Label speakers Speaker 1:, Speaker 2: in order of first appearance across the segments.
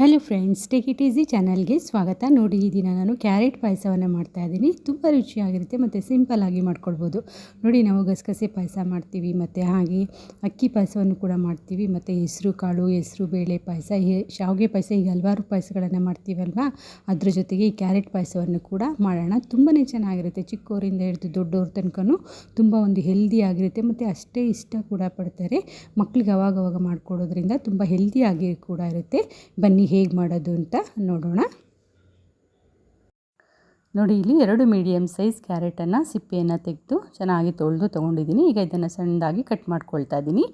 Speaker 1: Hello friends, take it easy ಚಾನಲ್ಗೆ ಸ್ವಾಗತ. ನೋಡಿ, ಈ ದಿನ ನಾನು ಕ್ಯಾರೆಟ್ ಪಾಯಸವನ್ನು ಮಾಡ್ತಾಯಿದ್ದೀನಿ. ತುಂಬ ರುಚಿಯಾಗಿರುತ್ತೆ ಮತ್ತು ಸಿಂಪಲ್ಲಾಗಿ ಮಾಡ್ಕೊಳ್ಬೋದು. ನೋಡಿ, ನಾವು ಗಸಗಸೆ ಪಾಯಸ ಮಾಡ್ತೀವಿ ಮತ್ತು ಹಾಗೆ ಅಕ್ಕಿ ಪಾಯಸವನ್ನು ಕೂಡ ಮಾಡ್ತೀವಿ ಮತ್ತು ಹೆಸರು ಕಾಳು, ಹೆಸರು ಬೇಳೆ ಪಾಯಸ, ಶಾವಿಗೆ ಪಾಯಸ, ಈಗ ಹಲವಾರು ಪಾಯಸಗಳನ್ನು ಮಾಡ್ತೀವಲ್ವ. ಅದ್ರ ಜೊತೆಗೆ ಈ ಕ್ಯಾರೆಟ್ ಪಾಯಸವನ್ನು ಕೂಡ ಮಾಡೋಣ. ತುಂಬಾ ಚೆನ್ನಾಗಿರುತ್ತೆ. ಚಿಕ್ಕವರಿಂದ ಹಿಡಿದು ದೊಡ್ಡವ್ರ ತನಕನೂ ತುಂಬ ಒಂದು ಹೆಲ್ದಿ ಆಗಿರುತ್ತೆ ಮತ್ತು ಅಷ್ಟೇ ಇಷ್ಟ ಕೂಡ ಪಡ್ತಾರೆ. ಮಕ್ಕಳಿಗೆ ಅವಾಗವಾಗ ಮಾಡಿಕೊಡೋದ್ರಿಂದ ತುಂಬ ಹೆಲ್ದಿಯಾಗಿ ಕೂಡ ಇರುತ್ತೆ. ಬನ್ನಿ ಹೇಗೆ ಮಾಡೋದು ಅಂತ ನೋಡೋಣ. ನೋಡಿ, ಇಲ್ಲಿ 2 ಮೀಡಿಯಮ್ ಸೈಜ್ ಕ್ಯಾರೆಟನ್ನು ಸಿಪ್ಪೆಯನ್ನು ತೆಗೆದು ಚೆನ್ನಾಗಿ ತೊಳೆದು ತೊಗೊಂಡಿದ್ದೀನಿ. ಈಗ ಇದನ್ನು ಸಣ್ಣದಾಗಿ ಕಟ್ ಮಾಡ್ಕೊಳ್ತಾ ಇದ್ದೀನಿ.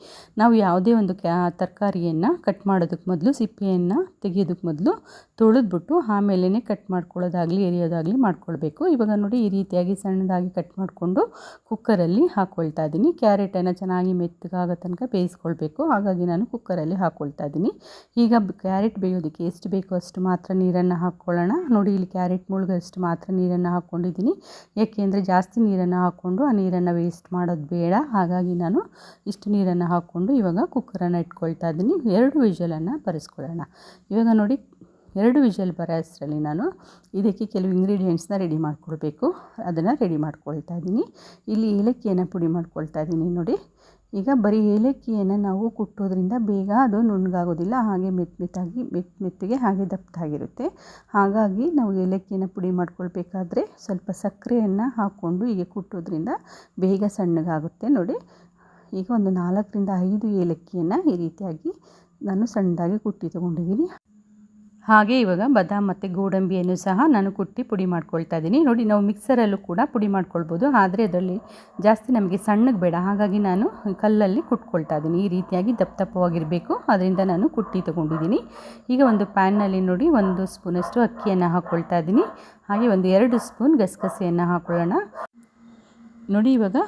Speaker 1: ನಾವು ಯಾವುದೇ ಒಂದು ತರಕಾರಿಯನ್ನು ಕಟ್ ಮಾಡೋದಕ್ಕೆ ಮೊದಲು ಸಿಪ್ಪೆಯನ್ನು ತೆಗೆಯೋದಕ್ಕೆ ಮೊದಲು ತೊಳೆದ್ಬಿಟ್ಟು ಆಮೇಲೆ ಕಟ್ ಮಾಡ್ಕೊಳ್ಳೋದಾಗಲಿ ಎರಿಯೋದಾಗಲಿ ಮಾಡ್ಕೊಳ್ಬೇಕು. ಇವಾಗ ನೋಡಿ, ಈ ರೀತಿಯಾಗಿ ಸಣ್ಣದಾಗಿ ಕಟ್ ಮಾಡಿಕೊಂಡು ಕುಕ್ಕರಲ್ಲಿ ಹಾಕ್ಕೊಳ್ತಾ ಇದ್ದೀನಿ. ಕ್ಯಾರೆಟನ್ನು ಚೆನ್ನಾಗಿ ಮೆತ್ತಗಾಗೋ ತನಕ ಬೇಯಿಸ್ಕೊಳ್ಬೇಕು. ಹಾಗಾಗಿ ನಾನು ಕುಕ್ಕರಲ್ಲಿ ಹಾಕ್ಕೊಳ್ತಾ ಇದ್ದೀನಿ. ಈಗ ಕ್ಯಾರೆಟ್ ಬೇಯೋದಕ್ಕೆ ಎಷ್ಟು ಬೇಕೋ ಅಷ್ಟು ಮಾತ್ರ ನೀರನ್ನು ಹಾಕ್ಕೊಳ್ಳೋಣ. ನೋಡಿ, ಇಲ್ಲಿ ಕ್ಯಾರೆಟ್ ಮುಳುಗೋಷ್ಟು ಮಾತ್ರ ನೀರನ್ನು ಹಾಕ್ಕೊಂಡಿದ್ದೀನಿ. ಯಾಕೆಂದರೆ ಜಾಸ್ತಿ ನೀರನ್ನು ಹಾಕ್ಕೊಂಡು ಆ ನೀರನ್ನು ವೇಸ್ಟ್ ಮಾಡೋದು ಬೇಡ. ಹಾಗಾಗಿ ನಾನು ಇಷ್ಟು ನೀರನ್ನು ಹಾಕ್ಕೊಂಡು ಇವಾಗ ಕುಕ್ಕರನ್ನು ಇಟ್ಕೊಳ್ತಾ ಇದ್ದೀನಿ. 2 ವಿಷಲನ್ನು ಬರೆಸ್ಕೊಳ್ಳೋಣ. ಇವಾಗ ನೋಡಿ, 2 ವಿಷಲ್ ಬರೋ ಅಷ್ಟರಲ್ಲಿ ನಾನು ಇದಕ್ಕೆ ಕೆಲವು ಇಂಗ್ರೀಡಿಯೆಂಟ್ಸ್ನ ರೆಡಿ ಮಾಡ್ಕೊಳ್ಬೇಕು. ಅದನ್ನು ರೆಡಿ ಮಾಡ್ಕೊಳ್ತಾ ಇದ್ದೀನಿ. ಇಲ್ಲಿ ಏಲಕ್ಕಿಯನ್ನು ಪುಡಿ ಮಾಡ್ಕೊಳ್ತಾ ಇದ್ದೀನಿ. ನೋಡಿ, ಈಗ ಬರೀ ಏಲಕ್ಕಿಯನ್ನು ನಾವು ಕುಟ್ಟೋದ್ರಿಂದ ಬೇಗ ಅದು ನುಣ್ಣಗಾಗೋದಿಲ್ಲ. ಹಾಗೆ ಮೆತ್ತಗೆ ಹಾಗೆ ದಪ್ಪದಾಗಿರುತ್ತೆ. ಹಾಗಾಗಿ ನಾವು ಏಲಕ್ಕಿಯನ್ನು ಪುಡಿ ಮಾಡ್ಕೊಳ್ಬೇಕಾದ್ರೆ ಸ್ವಲ್ಪ ಸಕ್ಕರೆಯನ್ನು ಹಾಕ್ಕೊಂಡು ಹೀಗೆ ಕುಟ್ಟೋದ್ರಿಂದ ಬೇಗ ಸಣ್ಣಗಾಗುತ್ತೆ. ನೋಡಿ, ಈಗ ಒಂದು 4 ರಿಂದ 5 ಏಲಕ್ಕಿಯನ್ನು ಈ ರೀತಿಯಾಗಿ ನಾನು ಸಣ್ಣದಾಗಿ ಕುಟ್ಟಿ ತೊಗೊಂಡಿದ್ದೀನಿ. ಹಾಗೆ ಇವಾಗ ಬಾದಾಮ್ ಮತ್ತು ಗೋಡಂಬಿಯನ್ನು ಸಹ ನಾನು ಕುಟ್ಟಿ ಪುಡಿ ಮಾಡ್ಕೊಳ್ತಾ ಇದ್ದೀನಿ. ನೋಡಿ, ನಾವು ಮಿಕ್ಸರಲ್ಲೂ ಕೂಡ ಪುಡಿ ಮಾಡ್ಕೊಳ್ಬೋದು, ಆದರೆ ಅದರಲ್ಲಿ ಜಾಸ್ತಿ ನಮಗೆ ಸಣ್ಣಗೆ ಬೇಡ. ಹಾಗಾಗಿ ನಾನು ಕಲ್ಲಲ್ಲಿ ಕುಟ್ಕೊಳ್ತಾ ಇದ್ದೀನಿ. ಈ ರೀತಿಯಾಗಿ ದಪ್ಪವಾಗಿರಬೇಕು, ಅದರಿಂದ ನಾನು ಕುಟ್ಟಿ ತೊಗೊಂಡಿದ್ದೀನಿ. ಈಗ ಒಂದು ಪ್ಯಾನ್ನಲ್ಲಿ ನೋಡಿ 1 ಸ್ಪೂನಷ್ಟು ಅಕ್ಕಿಯನ್ನು ಹಾಕ್ಕೊಳ್ತಾ ಇದ್ದೀನಿ. ಹಾಗೆ ಒಂದು 2 ಸ್ಪೂನ್ ಗಸಗಸೆಯನ್ನು ಹಾಕ್ಕೊಳ್ಳೋಣ. ನೋಡಿ, ಇವಾಗ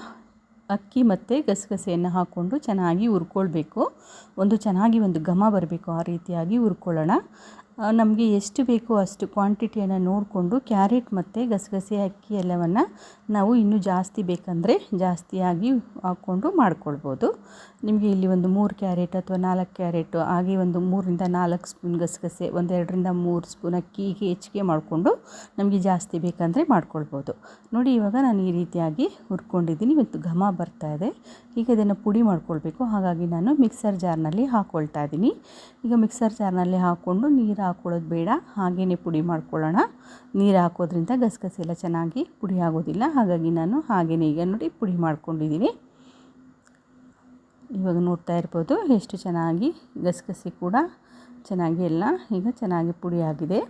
Speaker 1: ಅಕ್ಕಿ ಮತ್ತು ಗಸಗಸೆಯನ್ನು ಹಾಕ್ಕೊಂಡು ಚೆನ್ನಾಗಿ ಹುರ್ಕೊಳ್ಬೇಕು. ಚೆನ್ನಾಗಿ ಒಂದು ಘಮ ಬರಬೇಕು. ಆ ರೀತಿಯಾಗಿ ಹುರ್ಕೊಳ್ಳೋಣ. ನಮಗೆ ಎಷ್ಟು ಬೇಕೋ ಅಷ್ಟು ಕ್ವಾಂಟಿಟಿಯನ್ನು ನೋಡಿಕೊಂಡು ಕ್ಯಾರೆಟ್ ಮತ್ತು ಗಸಗಸೆ ಅಕ್ಕಿ ಎಲ್ಲವನ್ನು ನಾವು ಇನ್ನೂ ಜಾಸ್ತಿ ಬೇಕಂದರೆ ಜಾಸ್ತಿಯಾಗಿ ಹಾಕ್ಕೊಂಡು ಮಾಡ್ಕೊಳ್ಬೋದು. ನಿಮಗೆ ಇಲ್ಲಿ ಒಂದು 3 ಕ್ಯಾರೆಟ್ ಅಥವಾ 4 ಕ್ಯಾರೆಟು, ಹಾಗೆ ಒಂದು 3 ರಿಂದ 4 ಸ್ಪೂನ್ ಗಸಗಸೆ, 2 ರಿಂದ 3 ಸ್ಪೂನ್ ಅಕ್ಕಿಗೆ ಹೆಚ್ಚಿಗೆ ಮಾಡಿಕೊಂಡು ನಮಗೆ ಜಾಸ್ತಿ ಬೇಕಂದರೆ ಮಾಡ್ಕೊಳ್ಬೋದು. ನೋಡಿ, ಇವಾಗ ನಾನು ಈ ರೀತಿಯಾಗಿ ಹುರ್ಕೊಂಡಿದ್ದೀನಿ ಮತ್ತು ಘಮ ಬರ್ತಾ ಇದೆ. ಈಗ ಇದನ್ನು ಪುಡಿ ಮಾಡ್ಕೊಳ್ಬೇಕು. ಹಾಗಾಗಿ ನಾನು ಮಿಕ್ಸರ್ ಜಾರ್ನಲ್ಲಿ ಹಾಕ್ಕೊಳ್ತಾ ಇದ್ದೀನಿ. ಈಗ ಮಿಕ್ಸರ್ ಜಾರ್ನಲ್ಲಿ ಹಾಕ್ಕೊಂಡು ನೀರು ಹಾಕ್ಕೊಳ್ಳೋದು ಬೇಡ, ಹಾಗೆಯೇ ಪುಡಿ ಮಾಡ್ಕೊಳ್ಳೋಣ. ನೀರು ಹಾಕೋದ್ರಿಂದ ಗಸಗಸೆ ಎಲ್ಲ ಚೆನ್ನಾಗಿ ಪುಡಿ ಆಗೋದಿಲ್ಲ. ಹಾಗಾಗಿ ನಾನು ಹಾಗೆಯೇ ಈಗ ನೋಡಿ ಪುಡಿ ಮಾಡ್ಕೊಂಡಿದ್ದೀನಿ. ಇವಾಗ ನೋಡ್ತಾ ಇರ್ಬೋದು ಎಷ್ಟು ಚೆನ್ನಾಗಿ ಗಸಗಸೆ ಕೂಡ ಚೆನ್ನಾಗಿ ಎಲ್ಲ ಈಗ ಚೆನ್ನಾಗಿ ಪುಡಿ ಆಗಿದೆ.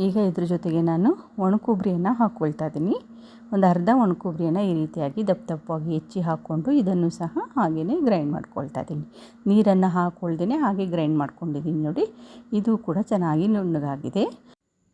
Speaker 1: ಈಗ ಇದ್ರ ಜೊತೆಗೆ ನಾನು ಒಣಕೊಬ್ಬರಿಯನ್ನು ಹಾಕ್ಕೊಳ್ತಾ ಇದ್ದೀನಿ. ಒಂದು ಅರ್ಧ ಒಣಕೊಬ್ಬರಿಯನ್ನು ಈ ರೀತಿಯಾಗಿ ದಪ್ಪವಾಗಿ ಹೆಚ್ಚಿ ಹಾಕ್ಕೊಂಡು ಇದನ್ನು ಸಹ ಹಾಗೆಯೇ ಗ್ರೈಂಡ್ ಮಾಡ್ಕೊಳ್ತಾ ಇದ್ದೀನಿ. ನೀರನ್ನು ಹಾಕ್ಕೊಳ್ದೇ ಹಾಗೆ ಗ್ರೈಂಡ್ ಮಾಡ್ಕೊಂಡಿದ್ದೀನಿ. ನೋಡಿ, ಇದು ಕೂಡ ಚೆನ್ನಾಗಿ ನುಣ್ಣಗಾಗಿದೆ.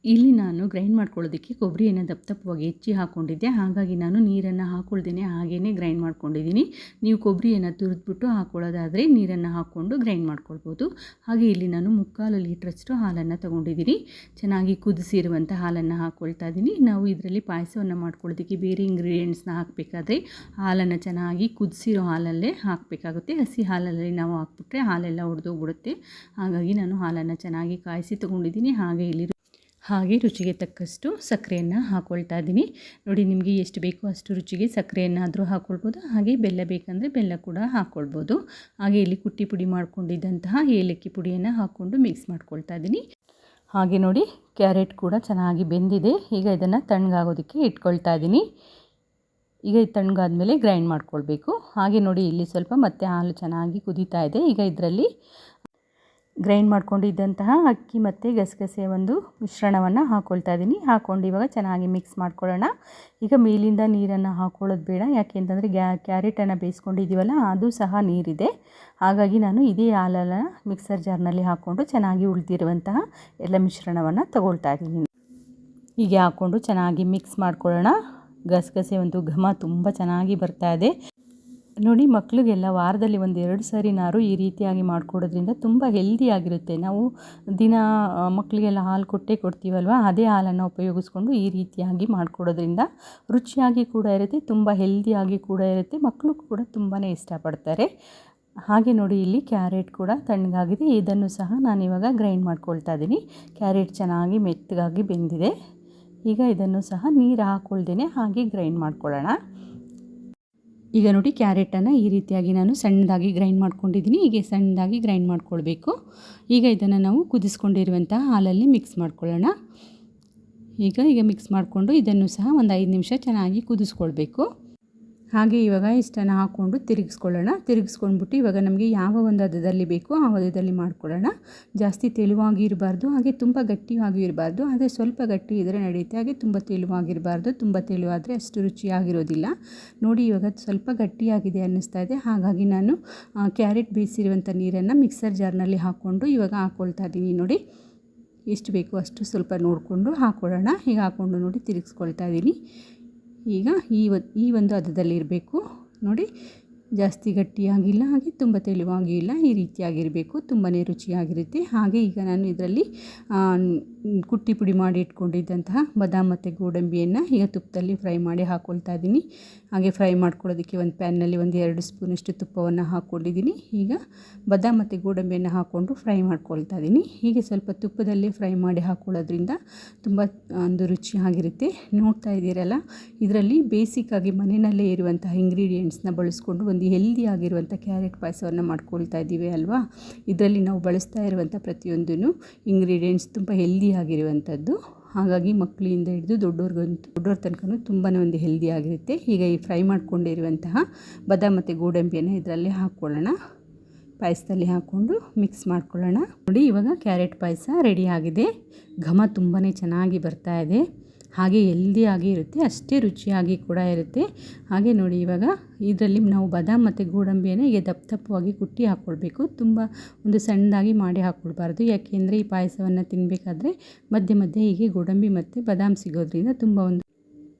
Speaker 1: ಇಲ್ಲಿ ನಾನು ಗ್ರೈಂಡ್ ಮಾಡ್ಕೊಳ್ಳೋದಕ್ಕೆ ಕೊಬ್ಬರಿಯನ್ನು ದಪ್ಪವಾಗಿ ಹೆಚ್ಚಿ ಹಾಕ್ಕೊಂಡಿದ್ದೆ. ಹಾಗಾಗಿ ನಾನು ನೀರನ್ನು ಹಾಕ್ಕೊಳ್ದೇ ಹಾಗೆಯೇ ಗ್ರೈಂಡ್ ಮಾಡ್ಕೊಂಡಿದ್ದೀನಿ. ನೀವು ಕೊಬ್ಬರಿಯನ್ನು ತುರಿದ್ಬಿಟ್ಟು ಹಾಕ್ಕೊಳ್ಳೋದಾದರೆ ನೀರನ್ನು ಹಾಕ್ಕೊಂಡು ಗ್ರೈಂಡ್ ಮಾಡ್ಕೊಳ್ಬೋದು. ಹಾಗೆ ಇಲ್ಲಿ ನಾನು 3/4 ಲೀಟ್ರಷ್ಟು ಹಾಲನ್ನು ತೊಗೊಂಡಿದ್ದೀನಿ. ಚೆನ್ನಾಗಿ ಕುದಿಸಿರುವಂಥ ಹಾಲನ್ನು ಹಾಕ್ಕೊಳ್ತಾ ಇದ್ದೀನಿ. ನಾವು ಇದರಲ್ಲಿ ಪಾಯಸವನ್ನು ಮಾಡ್ಕೊಳ್ಳೋದಕ್ಕೆ ಬೇರೆ ಇಂಗ್ರೀಡಿಯೆಂಟ್ಸ್ನ ಹಾಕಬೇಕಾದ್ರೆ ಹಾಲನ್ನು ಚೆನ್ನಾಗಿ ಕುದಿಸಿರೋ ಹಾಲಲ್ಲೇ ಹಾಕಬೇಕಾಗುತ್ತೆ. ಹಸಿ ಹಾಲಲ್ಲಿ ನಾವು ಹಾಕ್ಬಿಟ್ರೆ ಹಾಲೆಲ್ಲ ಒಡೆದೋಗ್ಬಿಡುತ್ತೆ. ಹಾಗಾಗಿ ನಾನು ಹಾಲನ್ನು ಚೆನ್ನಾಗಿ ಕಾಯಿಸಿ ತೊಗೊಂಡಿದ್ದೀನಿ. ಹಾಗೆ ರುಚಿಗೆ ತಕ್ಕಷ್ಟು ಸಕ್ಕರೆಯನ್ನು ಹಾಕ್ಕೊಳ್ತಾ ಇದ್ದೀನಿ. ನೋಡಿ, ನಿಮಗೆ ಎಷ್ಟು ಬೇಕೋ ಅಷ್ಟು ರುಚಿಗೆ ಸಕ್ಕರೆಯನ್ನಾದರೂ ಹಾಕ್ಕೊಳ್ಬೋದು. ಹಾಗೆ ಬೆಲ್ಲ ಬೇಕಂದರೆ ಬೆಲ್ಲ ಕೂಡ ಹಾಕ್ಕೊಳ್ಬೋದು. ಹಾಗೆ ಇಲ್ಲಿ ಕುಟ್ಟಿ ಪುಡಿ ಮಾಡ್ಕೊಂಡಿದ್ದಂತಹ ಏಲಕ್ಕಿ ಪುಡಿಯನ್ನು ಹಾಕ್ಕೊಂಡು ಮಿಕ್ಸ್ ಮಾಡ್ಕೊಳ್ತಾ ಇದ್ದೀನಿ. ಹಾಗೆ ನೋಡಿ, ಕ್ಯಾರೆಟ್ ಕೂಡ ಚೆನ್ನಾಗಿ ಬೆಂದಿದೆ. ಈಗ ಇದನ್ನು ತಣ್ಣಗಾಗೋದಕ್ಕೆ ಇಟ್ಕೊಳ್ತಾ ಇದ್ದೀನಿ. ಈಗ ಇದು ತಣ್ಣಗಾದ್ಮೇಲೆ ಗ್ರೈಂಡ್ ಮಾಡ್ಕೊಳ್ಬೇಕು. ಹಾಗೆ ನೋಡಿ, ಇಲ್ಲಿ ಸ್ವಲ್ಪ ಮತ್ತೆ ಹಾಲು ಚೆನ್ನಾಗಿ ಕುದೀತಾ ಇದೆ. ಈಗ ಇದರಲ್ಲಿ ಗ್ರೈಂಡ್ ಮಾಡ್ಕೊಂಡಿದ್ದಂತಹ ಅಕ್ಕಿ ಮತ್ತು ಗಸಗಸೆ ಒಂದು ಮಿಶ್ರಣವನ್ನು ಹಾಕ್ಕೊಳ್ತಾ ಇದ್ದೀನಿ. ಹಾಕ್ಕೊಂಡು ಇವಾಗ ಚೆನ್ನಾಗಿ ಮಿಕ್ಸ್ ಮಾಡ್ಕೊಳ್ಳೋಣ. ಈಗ ಮೇಲಿಂದ ನೀರನ್ನು ಹಾಕ್ಕೊಳ್ಳೋದು ಬೇಡ, ಯಾಕೆಂತಂದರೆ ಕ್ಯಾರೆಟನ್ನು ಬೇಯಿಸ್ಕೊಂಡಿದ್ದೀವಲ್ಲ ಅದು ಸಹ ನೀರಿದೆ. ಹಾಗಾಗಿ ನಾನು ಇದೇ ಹಾಲನ್ನು ಮಿಕ್ಸರ್ ಜಾರ್ನಲ್ಲಿ ಹಾಕ್ಕೊಂಡು ಚೆನ್ನಾಗಿ ಉಳಿದಿರುವಂತಹ ಎಲ್ಲ ಮಿಶ್ರಣವನ್ನು ತಗೊಳ್ತಾ ಇದ್ದೀನಿ. ಹೀಗೆ ಹಾಕ್ಕೊಂಡು ಚೆನ್ನಾಗಿ ಮಿಕ್ಸ್ ಮಾಡ್ಕೊಳ್ಳೋಣ. ಗಸಗಸೆ ಒಂದು ಘಮ ತುಂಬ ಚೆನ್ನಾಗಿ ಬರ್ತಾ ಇದೆ. ನೋಡಿ, ಮಕ್ಕಳಿಗೆಲ್ಲ ವಾರದಲ್ಲಿ 1-2 ಸರಿನಾರು ಈ ರೀತಿಯಾಗಿ ಮಾಡಿಕೊಡೋದ್ರಿಂದ ತುಂಬ ಹೆಲ್ದಿಯಾಗಿರುತ್ತೆ. ನಾವು ದಿನ ಮಕ್ಕಳಿಗೆಲ್ಲ ಹಾಲು ಕೊಡ್ತೀವಲ್ವ, ಅದೇ ಹಾಲನ್ನು ಉಪಯೋಗಿಸ್ಕೊಂಡು ಈ ರೀತಿಯಾಗಿ ಮಾಡಿಕೊಡೋದ್ರಿಂದ ರುಚಿಯಾಗಿ ಕೂಡ ಇರುತ್ತೆ, ತುಂಬ ಹೆಲ್ದಿಯಾಗಿ ಕೂಡ ಇರುತ್ತೆ. ಮಕ್ಕಳು ಕೂಡ ತುಂಬಾ ಇಷ್ಟಪಡ್ತಾರೆ. ಹಾಗೆ ನೋಡಿ ಇಲ್ಲಿ ಕ್ಯಾರೆಟ್ ಕೂಡ ತಣ್ಣಗಾಗಿದೆ. ಇದನ್ನು ಸಹ ನಾನಿವಾಗ ಗ್ರೈಂಡ್ ಮಾಡ್ಕೊಳ್ತಾ ಇದ್ದೀನಿ. ಕ್ಯಾರೆಟ್ ಚೆನ್ನಾಗಿ ಮೆತ್ತಗಾಗಿ ಬೆಂದಿದೆ. ಈಗ ಇದನ್ನು ಸಹ ನೀರು ಹಾಕ್ಕೊಳ್ದೇನೆ ಹಾಗೆ ಗ್ರೈಂಡ್ ಮಾಡ್ಕೊಳ್ಳೋಣ. ಈಗ ನೋಡಿ ಕ್ಯಾರೆಟನ್ನು ಈ ರೀತಿಯಾಗಿ ನಾನು ಸಣ್ಣದಾಗಿ ಗ್ರೈಂಡ್ ಮಾಡ್ಕೊಂಡಿದ್ದೀನಿ. ಹೀಗೆ ಸಣ್ಣದಾಗಿ ಗ್ರೈಂಡ್ ಮಾಡ್ಕೊಳ್ಬೇಕು. ಈಗ ಇದನ್ನು ನಾವು ಕುದಿಸ್ಕೊಂಡಿರುವಂಥ ಹಾಲಲ್ಲಿ ಮಿಕ್ಸ್ ಮಾಡ್ಕೊಳ್ಳೋಣ. ಈಗ ಮಿಕ್ಸ್ ಮಾಡಿಕೊಂಡು ಇದನ್ನು ಸಹ ಒಂದು 5 ನಿಮಿಷ ಚೆನ್ನಾಗಿ ಕುದಿಸ್ಕೊಳ್ಬೇಕು. ಹಾಗೆ ಇವಾಗ ಇಷ್ಟನ್ನು ಹಾಕ್ಕೊಂಡು ತಿರುಗಿಸ್ಕೊಂಡ್ಬಿಟ್ಟು ಇವಾಗ ನಮಗೆ ಯಾವ ಒಂದು ಹದದಲ್ಲಿ ಬೇಕೋ ಆ ಹದದಲ್ಲಿ ಮಾಡ್ಕೊಳ್ಳೋಣ. ಜಾಸ್ತಿ ತೆಳುವಾಗಿ ಇರಬಾರ್ದು, ಹಾಗೆ ತುಂಬ ಗಟ್ಟಿಯಾಗಿ ಇರಬಾರ್ದು. ಆದರೆ ಸ್ವಲ್ಪ ಗಟ್ಟಿ ಇದ್ದರೆ ನಡೆಯುತ್ತೆ. ಹಾಗೆ ತುಂಬ ತೆಳುವಾಗಿರಬಾರ್ದು. ತುಂಬ ತೆಳುವಾದರೆ ಅಷ್ಟು ರುಚಿಯಾಗಿರೋದಿಲ್ಲ. ನೋಡಿ ಇವಾಗ ಸ್ವಲ್ಪ ಗಟ್ಟಿಯಾಗಿದೆ ಅನ್ನಿಸ್ತಾ ಇದೆ. ಹಾಗಾಗಿ ನಾನು ಕ್ಯಾರೆಟ್ ಬೇಯಿಸಿರುವಂಥ ನೀರನ್ನು ಮಿಕ್ಸರ್ ಜಾರ್ನಲ್ಲಿ ಹಾಕ್ಕೊಂಡು ಇವಾಗ ಹಾಕ್ಕೊಳ್ತಾ ಇದ್ದೀನಿ. ನೋಡಿ ಎಷ್ಟು ಬೇಕೋ ಅಷ್ಟು ಸ್ವಲ್ಪ ನೋಡಿಕೊಂಡು ಹಾಕ್ಕೊಳ್ಳೋಣ. ಹೀಗೆ ಹಾಕ್ಕೊಂಡು ನೋಡಿ ತಿರುಗಿಸ್ಕೊಳ್ತಾ ಇದ್ದೀನಿ. ಈಗ ಈ ಒಂದು ಹದದಲ್ಲಿ ಇರಬೇಕು. ನೋಡಿ ಜಾಸ್ತಿ ಗಟ್ಟಿಯಾಗಿಲ್ಲ, ಹಾಗೆ ತುಂಬ ತೆಳುವಾಗಿಲ್ಲ, ಈ ರೀತಿಯಾಗಿರಬೇಕು. ತುಂಬಾ ರುಚಿಯಾಗಿರುತ್ತೆ. ಹಾಗೆ ಈಗ ನಾನು ಇದರಲ್ಲಿ ಕುಟ್ಟಿ ಪುಡಿ ಮಾಡಿ ಇಟ್ಕೊಂಡಿದ್ದಂತಹ ಬಾದಾಮ್ ಮತ್ತು ಗೋಡಂಬಿಯನ್ನು ಈಗ ತುಪ್ಪದಲ್ಲಿ ಫ್ರೈ ಮಾಡಿ ಹಾಕ್ಕೊಳ್ತಾ ಇದ್ದೀನಿ. ಹಾಗೆ ಫ್ರೈ ಮಾಡ್ಕೊಳ್ಳೋದಕ್ಕೆ ಒಂದು ಪ್ಯಾನ್ನಲ್ಲಿ 1-2 ಸ್ಪೂನಷ್ಟು ತುಪ್ಪವನ್ನು ಹಾಕ್ಕೊಂಡಿದ್ದೀನಿ. ಈಗ ಬಾದಾಮ್ ಮತ್ತು ಗೋಡಂಬಿಯನ್ನು ಹಾಕ್ಕೊಂಡು ಫ್ರೈ ಮಾಡ್ಕೊಳ್ತಾ ಇದ್ದೀನಿ. ಹೀಗೆ ಸ್ವಲ್ಪ ತುಪ್ಪದಲ್ಲೇ ಫ್ರೈ ಮಾಡಿ ಹಾಕ್ಕೊಳ್ಳೋದ್ರಿಂದ ತುಂಬ ಒಂದು ರುಚಿಯಾಗಿರುತ್ತೆ. ನೋಡ್ತಾ ಇದ್ದೀರಲ್ಲ, ಇದರಲ್ಲಿ ಬೇಸಿಕ್ಕಾಗಿ ಮನೆಯಲ್ಲೇ ಇರುವಂತಹ ಇಂಗ್ರೀಡಿಯೆಂಟ್ಸ್ನ ಬಳಸ್ಕೊಂಡು ಒಂದು ಹೆಲ್ದಿ ಆಗಿರುವಂಥ ಕ್ಯಾರೆಟ್ ಪಾಯಸವನ್ನು ಮಾಡ್ಕೊಳ್ತಾ ಇದ್ದೀವಿ ಅಲ್ವಾ. ಇದರಲ್ಲಿ ನಾವು ಬಳಸ್ತಾ ಇರುವಂಥ ಪ್ರತಿಯೊಂದೂ ಇಂಗ್ರೀಡಿಯೆಂಟ್ಸ್ ತುಂಬ ಹೆಲ್ದಿ ಆಗಿರುವಂಥದ್ದು. ಹಾಗಾಗಿ ಮಕ್ಕಳಿಂದ ಹಿಡಿದು ದೊಡ್ಡವ್ರ ತನಕ ತುಂಬಾ ಒಂದು ಹೆಲ್ದಿ ಆಗಿರುತ್ತೆ. ಈಗ ಈ ಫ್ರೈ ಮಾಡ್ಕೊಂಡಿರುವಂತಹ ಬಾದಾಮ್ ಮತ್ತು ಗೋಡಂಬಿಯನ್ನು ಇದರಲ್ಲಿ ಹಾಕ್ಕೊಳ್ಳೋಣ. ಪಾಯಸದಲ್ಲಿ ಹಾಕ್ಕೊಂಡು ಮಿಕ್ಸ್ ಮಾಡ್ಕೊಳ್ಳೋಣ. ನೋಡಿ ಇವಾಗ ಕ್ಯಾರೆಟ್ ಪಾಯಸ ರೆಡಿ ಆಗಿದೆ. ಘಮ ತುಂಬಾ ಚೆನ್ನಾಗಿ ಬರ್ತಾ ಇದೆ. ಹಾಗೆ ಹೆಲ್ದಿಯಾಗಿ ಇರುತ್ತೆ, ಅಷ್ಟೇ ರುಚಿಯಾಗಿ ಕೂಡ ಇರುತ್ತೆ. ಹಾಗೆ ನೋಡಿ ಇವಾಗ ಇದರಲ್ಲಿ ನಾವು ಬಾದಾಮ್ ಮತ್ತು ಗೋಡಂಬಿಯನ್ನು ಹೀಗೆ ದಪ್ಪವಾಗಿ ಕುಟ್ಟಿ ಹಾಕ್ಕೊಳ್ಬೇಕು. ತುಂಬ ಒಂದು ಸಣ್ಣದಾಗಿ ಮಾಡಿ ಹಾಕ್ಕೊಳ್ಬಾರ್ದು. ಯಾಕೆಂದರೆ ಈ ಪಾಯಸವನ್ನು ತಿನ್ನಬೇಕಾದ್ರೆ ಮಧ್ಯೆ ಮಧ್ಯೆ ಹೀಗೆ ಗೋಡಂಬಿ ಮತ್ತು ಬಾದಾಮ್ ಸಿಗೋದ್ರಿಂದ ತುಂಬ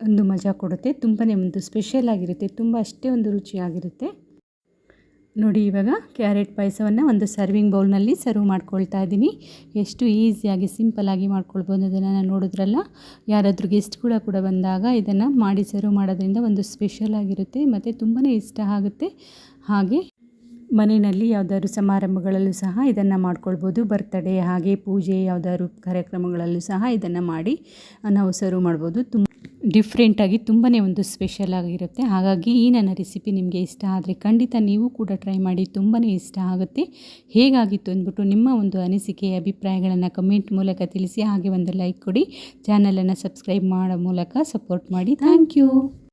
Speaker 1: ಒಂದು ಮಜಾ ಕೊಡುತ್ತೆ. ತುಂಬಾ ಒಂದು ಸ್ಪೆಷಲ್ ಆಗಿರುತ್ತೆ. ತುಂಬ ಅಷ್ಟೇ ಒಂದು ರುಚಿಯಾಗಿರುತ್ತೆ. ನೋಡಿ ಇವಾಗ ಕ್ಯಾರೆಟ್ ಪಾಯಸವನ್ನು ಒಂದು ಸರ್ವಿಂಗ್ ಬೌಲ್ನಲ್ಲಿ ಸರ್ವ್ ಮಾಡ್ಕೊಳ್ತಾ ಇದ್ದೀನಿ. ಎಷ್ಟು ಈಸಿಯಾಗಿ ಸಿಂಪಲ್ಲಾಗಿ ಮಾಡ್ಕೊಳ್ಬೋದು. ಅದನ್ನು ನಾನು ನೋಡಿದ್ರಲ್ಲ, ಯಾರಾದರೂ ಗೆಸ್ಟ್ ಕೂಡ ಬಂದಾಗ ಇದನ್ನು ಮಾಡಿ ಸರ್ವ್ ಮಾಡೋದ್ರಿಂದ ಒಂದು ಸ್ಪೆಷಲ್ ಆಗಿರುತ್ತೆ ಮತ್ತು ತುಂಬಾ ಇಷ್ಟ ಆಗುತ್ತೆ. ಹಾಗೆ ಮನೆಯಲ್ಲಿ ಯಾವುದಾದ್ರು ಸಮಾರಂಭಗಳಲ್ಲೂ ಸಹ ಇದನ್ನು ಮಾಡ್ಕೊಳ್ಬೋದು. ಬರ್ತ್ಡೇ ಹಾಗೆ ಪೂಜೆ ಯಾವುದಾದ್ರು ಕಾರ್ಯಕ್ರಮಗಳಲ್ಲೂ ಸಹ ಇದನ್ನು ಮಾಡಿ ನಾವು ಸರ್ವ್ ಮಾಡ್ಬೋದು. ಡಿಫ್ರೆಂಟಾಗಿ ತುಂಬಾ ಒಂದು ಸ್ಪೆಷಲ್ ಆಗಿರುತ್ತೆ. ಹಾಗಾಗಿ ಈ ನನ್ನ ರೆಸಿಪಿ ನಿಮಗೆ ಇಷ್ಟ ಆದರೆ ಖಂಡಿತ ನೀವು ಕೂಡ ಟ್ರೈ ಮಾಡಿ. ತುಂಬಾ ಇಷ್ಟ ಆಗುತ್ತೆ. ಹೇಗಾಗಿತ್ತು ಅಂದ್ಬಿಟ್ಟು ನಿಮ್ಮ ಒಂದು ಅನಿಸಿಕೆ ಅಭಿಪ್ರಾಯಗಳನ್ನು ಕಮೆಂಟ್ ಮೂಲಕ ತಿಳಿಸಿ. ಹಾಗೆ ಒಂದು ಲೈಕ್ ಕೊಡಿ. ಚಾನಲನ್ನು ಸಬ್ಸ್ಕ್ರೈಬ್ ಮಾಡೋ ಮೂಲಕ ಸಪೋರ್ಟ್ ಮಾಡಿ. Thank you.